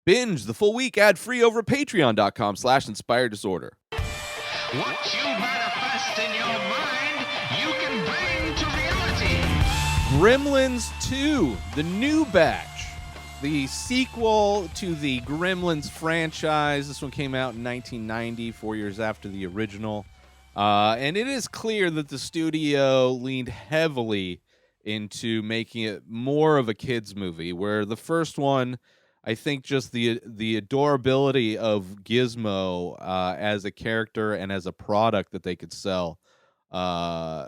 Binge the full week ad-free over at patreon.com/inspireddisorder. What you manifest in your mind, you can bring to reality. Gremlins 2, the new batch, the sequel to the Gremlins franchise. This one came out in 1990, 4 years after the original. And it is clear that the studio leaned heavily into making it more of a kids movie, where the first one, I think just the adorability of Gizmo as a character and as a product that they could sell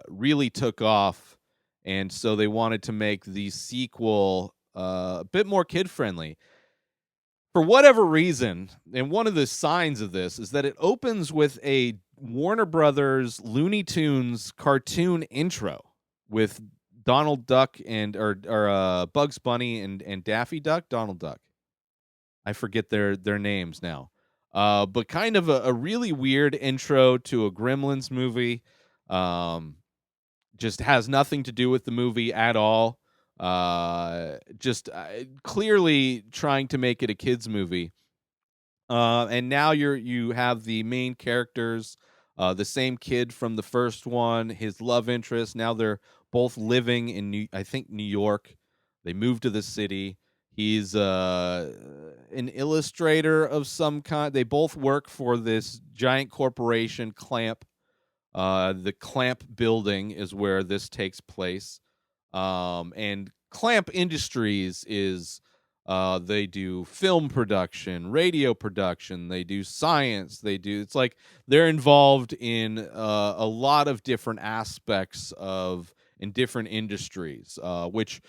really took off. And so they wanted to make the sequel a bit more kid-friendly. For whatever reason, and one of the signs of this is that it opens with a Warner Brothers Looney Tunes cartoon intro with Donald Duck or Bugs Bunny and Daffy Duck. Donald Duck. I forget their names now. But kind of a really weird intro to a Gremlins movie. Just has nothing to do with the movie at all. Just clearly trying to make it a kids movie. And now you have the main characters, the same kid from the first one, his love interest. Now they're both living in New York. They moved to the city. He's an illustrator of some kind. They both work for this giant corporation, Clamp. The Clamp building is where this takes place. And Clamp Industries is they do film production, radio production, they do science, it's like they're involved in a lot of different aspects in different industries, which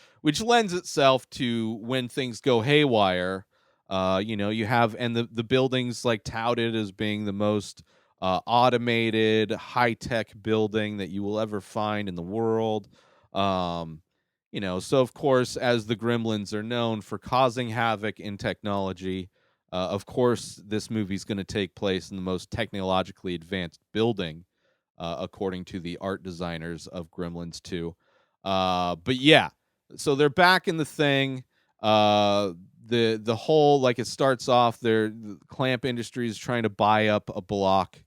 lends itself to when things go haywire. You have, and the building's like touted as being the most automated, high-tech building that you will ever find in the world. So of course, as the Gremlins are known for causing havoc in technology, of course, this movie's going to take place in the most technologically advanced building, according to the art designers of Gremlins 2. But yeah, so they're back in the thing. The whole, like, it starts off, the Clamp Industries trying to buy up a block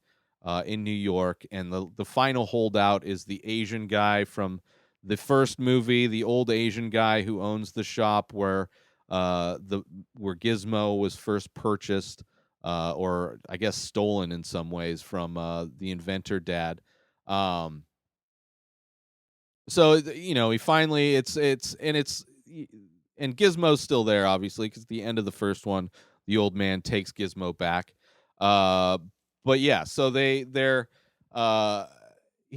in New York, and the final holdout is the Asian guy from the first movie, the old Asian guy who owns the shop where Gizmo was first purchased, or I guess stolen in some ways from the inventor dad. So he finally and Gizmo's still there, obviously, because at the end of the first one, the old man takes Gizmo back. But yeah, so they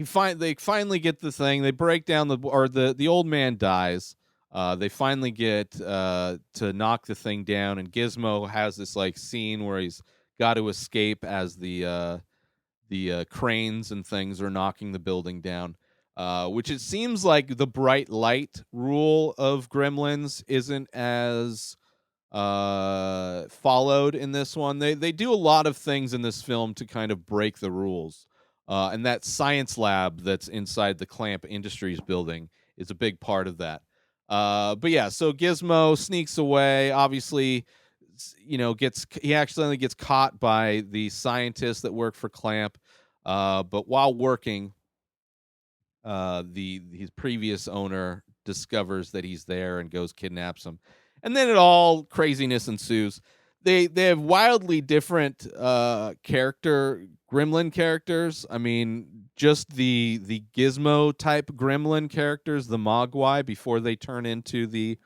finally get the thing. They break down the old man dies. They finally get to knock the thing down, and Gizmo has this like scene where he's got to escape as the cranes and things are knocking the building down. Which it seems like the bright light rule of Gremlins isn't as followed in this one. They do a lot of things in this film to kind of break the rules. And that science lab that's inside the Clamp Industries building is a big part of that. But yeah, so Gizmo sneaks away. Obviously, he accidentally gets caught by the scientists that work for Clamp. But while working, his previous owner discovers that he's there and kidnaps him, and then all craziness ensues. They have wildly different gremlin characters. I mean, just the Gizmo type gremlin characters, the Mogwai, before they turn into the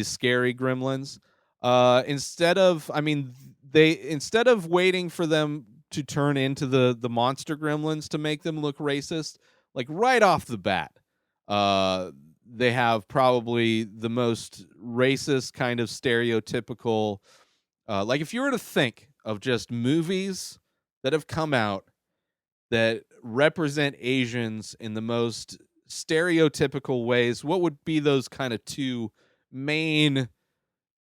scary gremlins. Instead of waiting for them to turn into the monster gremlins to make them look racist, like right off the bat, they have probably the most racist kind of stereotypical. Like if you were to think of just movies that have come out that represent Asians in the most stereotypical ways, what would be those kind of two main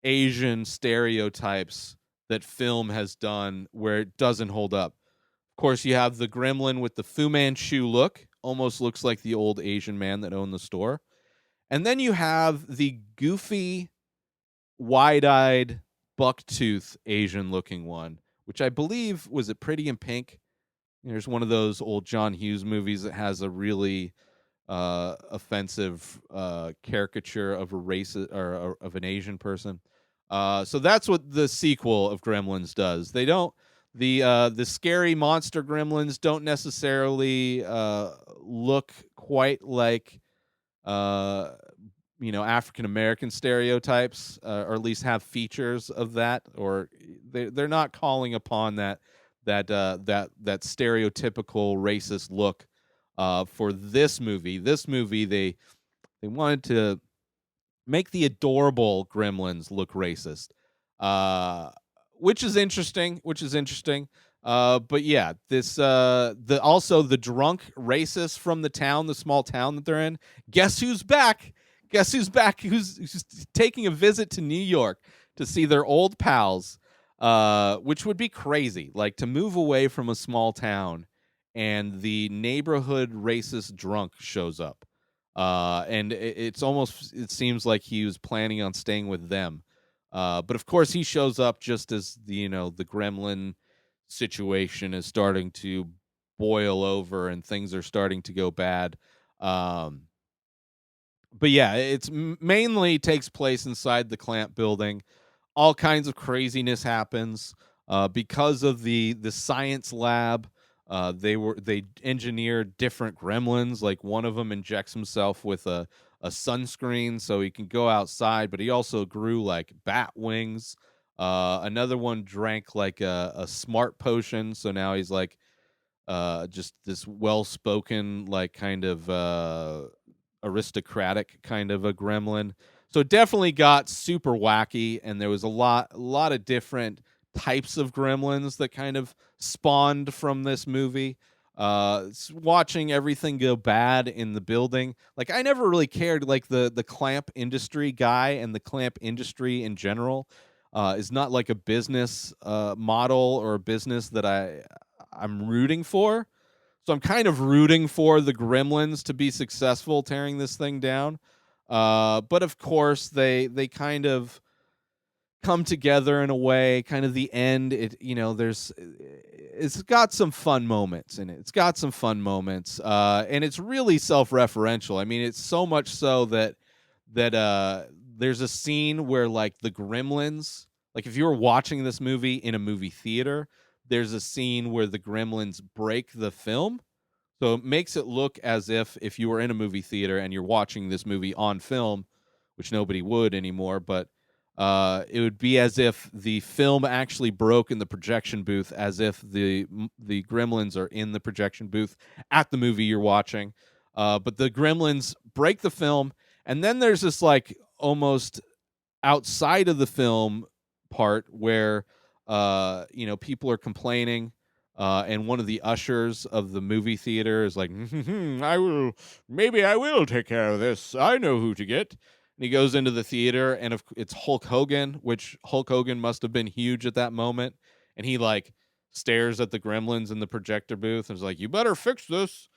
Asian stereotypes that film has done where it doesn't hold up? Of course, you have the gremlin with the Fu Manchu look, almost looks like the old Asian man that owned the store. And then you have the goofy, wide-eyed bucktooth Asian looking one, which I believe was it Pretty in Pink. There's one of those old John Hughes movies that has a really offensive caricature of a race or of an Asian person. So that's what the sequel of Gremlins does. They don't the scary monster Gremlins don't necessarily look quite like uh, African American stereotypes, or at least have features of that, or they're not calling upon that stereotypical racist look for this movie. This movie, they wanted to make the adorable Gremlins look racist, uh, which is interesting. Which is interesting. But yeah, this the also the drunk racist from the town, the small town that they're in. Guess who's back? Guess who's back? Who's taking a visit to New York to see their old pals? Which would be crazy, like to move away from a small town and the neighborhood racist drunk shows up. And it seems like he was planning on staying with them. But of course he shows up just as the gremlin situation is starting to boil over and things are starting to go bad. Um, but yeah, mainly takes place inside the Clamp building. All kinds of craziness happens because of the science lab. They engineered different gremlins. Like one of them injects himself with a sunscreen so he can go outside, but he also grew like bat wings. Another one drank like a smart potion, so now he's like just this well-spoken, like kind of aristocratic kind of a gremlin. So it definitely got super wacky, and there was a lot of different types of gremlins that kind of spawned from this movie. Watching everything go bad in the building, like I never really cared. Like the clamp industry guy and the clamp industry in general is not like a business model or a business that I'm rooting for. So I'm kind of rooting for the Gremlins to be successful tearing this thing down. But of course, they kind of come together in a way. Kind of the end. It's got some fun moments in it. It's got some fun moments, and it's really self-referential. I mean, it's so much so that there's a scene where like the Gremlins, like if you were watching this movie in a movie theater, there's a scene where the Gremlins break the film. So it makes it look as if you were in a movie theater and you're watching this movie on film, which nobody would anymore, but it would be as if the film actually broke in the projection booth, as if the Gremlins are in the projection booth at the movie you're watching. But the Gremlins break the film, and then there's this like almost outside of the film part where people are complaining, and one of the ushers of the movie theater is like, I will take care of this, I know who to get. And he goes into the theater, and it's Hulk Hogan, which Hulk Hogan must have been huge at that moment, and he like stares at the Gremlins in the projector booth and is like, you better fix this.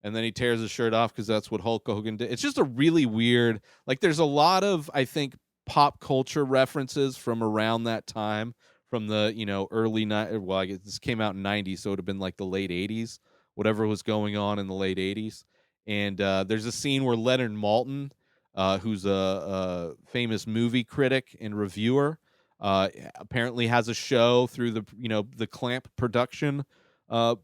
And then he tears his shirt off because that's what Hulk Hogan did. It's just a really weird, like there's a lot of, I think, pop culture references from around that time, from the early well, I guess this came out in '90s, so it would have been like the late '80s, whatever was going on in the late '80s. And there's a scene where Leonard Maltin, who's a famous movie critic and reviewer, apparently has a show through the Clamp production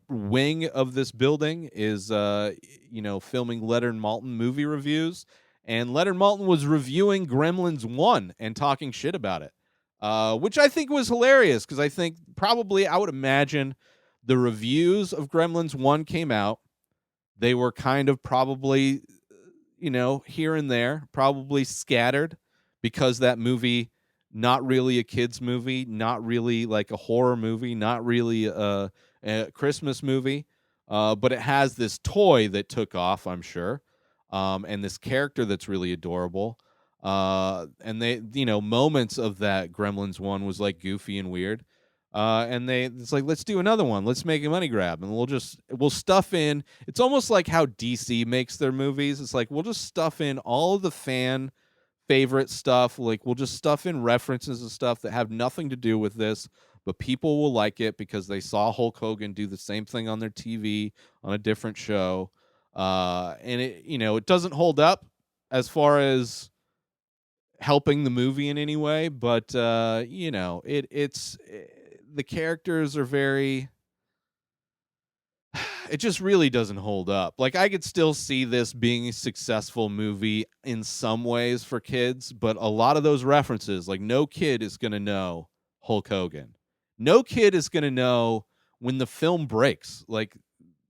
wing of this building, is filming Leonard Maltin movie reviews, and Leonard Maltin was reviewing Gremlins 1 and talking shit about it, which I think was hilarious, because I think probably, I would imagine, the reviews of Gremlins 1 came out. They were kind of probably, here and there, probably scattered, because that movie, not really a kid's movie, not really like a horror movie, not really a Christmas movie, but it has this toy that took off, I'm sure, and this character that's really adorable. And moments of that Gremlins 1 was like goofy and weird. And it's like, let's do another one. Let's make a money grab, and we'll stuff in. It's almost like how DC makes their movies. It's like, we'll just stuff in all of the fan favorite stuff. Like, we'll just stuff in references and stuff that have nothing to do with this, but people will like it because they saw Hulk Hogan do the same thing on their TV on a different show. And it doesn't hold up as far as helping the movie in any way, but the characters are very it just really doesn't hold up. Like, I could still see this being a successful movie in some ways for kids, but a lot of those references, like, no kid is going to know Hulk Hogan. No kid is going to know when the film breaks. Like,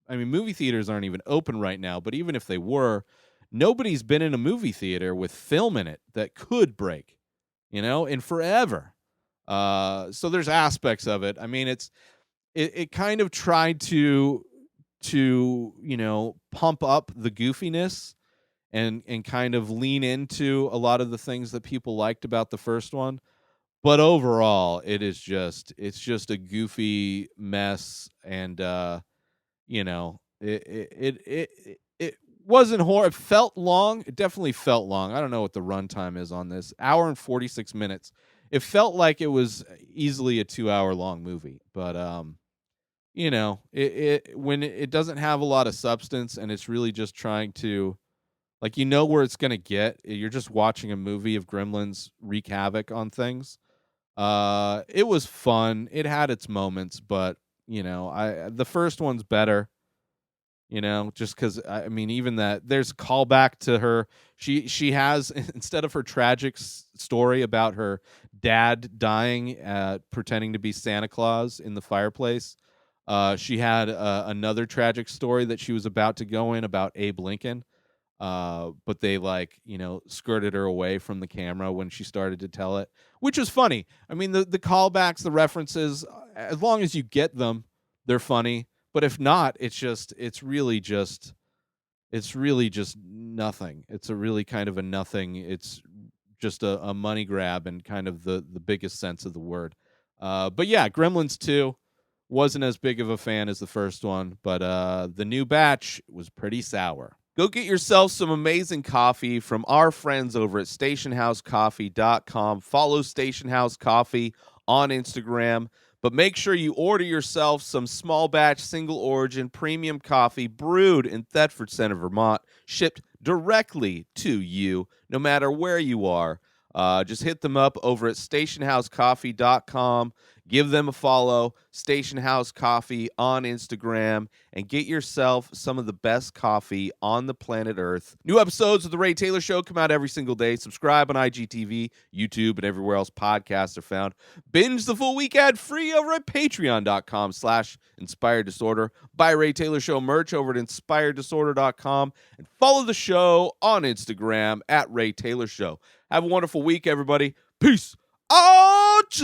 I mean, movie theaters aren't even open right now, but even if they were, nobody's been in a movie theater with film in it that could break, in forever. So there's aspects of it. I mean, it kind of tried to pump up the goofiness and kind of lean into a lot of the things that people liked about the first one. But overall, it's just a goofy mess, and it wasn't horror. It felt long. It definitely felt long. I don't know what the runtime is on this. Hour and 46 minutes. It felt like it was easily a 2 hour long movie, but when it doesn't have a lot of substance and it's really just trying to, like, where it's gonna get. You're just watching a movie of gremlins wreak havoc on things. It was fun. It had its moments, but the first one's better. Just because, I mean, even that, there's a callback to her. She has, instead of her tragic story about her dad dying, pretending to be Santa Claus in the fireplace, she had another tragic story that she was about to go in about Abe Lincoln. But they, skirted her away from the camera when she started to tell it, which is funny. I mean, the callbacks, the references, as long as you get them, they're funny. But if not, it's really just nothing. It's a really kind of a nothing. It's just a money grab in kind of the biggest sense of the word. But yeah, Gremlins 2 wasn't as big of a fan as the first one, but the new batch was pretty sour. Go get yourself some amazing coffee from our friends over at stationhousecoffee.com. Follow Station House Coffee on Instagram, but make sure you order yourself some small batch, single origin, premium coffee brewed in Thetford Center, Vermont, shipped directly to you, no matter where you are. Just hit them up over at stationhousecoffee.com. Give them a follow, Station House Coffee on Instagram, and get yourself some of the best coffee on the planet Earth. New episodes of The Ray Taylor Show come out every single day. Subscribe on IGTV, YouTube, and everywhere else podcasts are found. Binge the full week ad-free over at patreon.com/Inspired Disorder. Buy Ray Taylor Show merch over at inspireddisorder.com. And follow the show on Instagram at Ray Taylor Show. Have a wonderful week, everybody. Peace out!